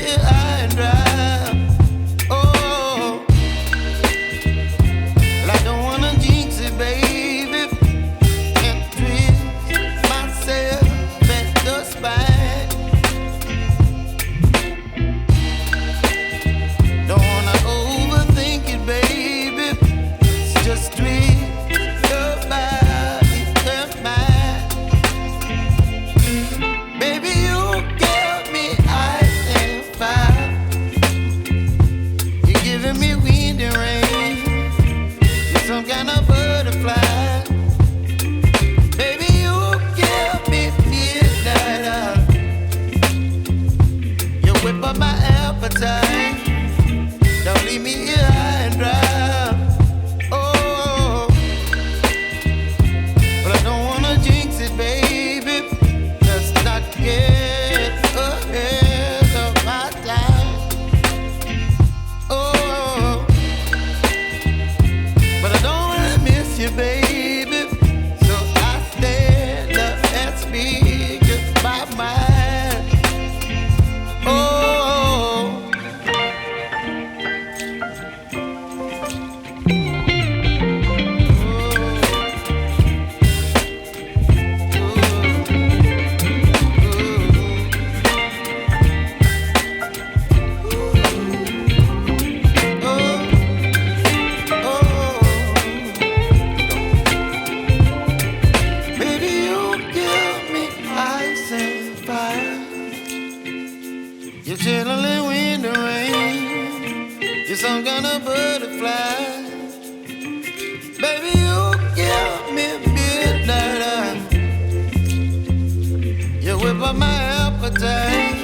here high and dry. Oh, well, I don't wanna jinx it, baby, and twist myself at the spine. Don't wanna overthink it, baby. It's just twist your body and mine. Baby, you give me ice and fire. You're giving me wind and rain. You're some kind of butterfly. Baby, you give me midnight. You whip up my appetite. Don't leave me here high and dry. Oh, but I don't wanna jinx it, baby. Let's not get ahead of my time. Oh, but I don't wanna miss you, baby. So I stand up and speak my mind. Oh. Baby, you give me ice and fire. You're chilling wind and rain. You're some kind of butterfly. Baby, you give me midnight. You whip up my appetite.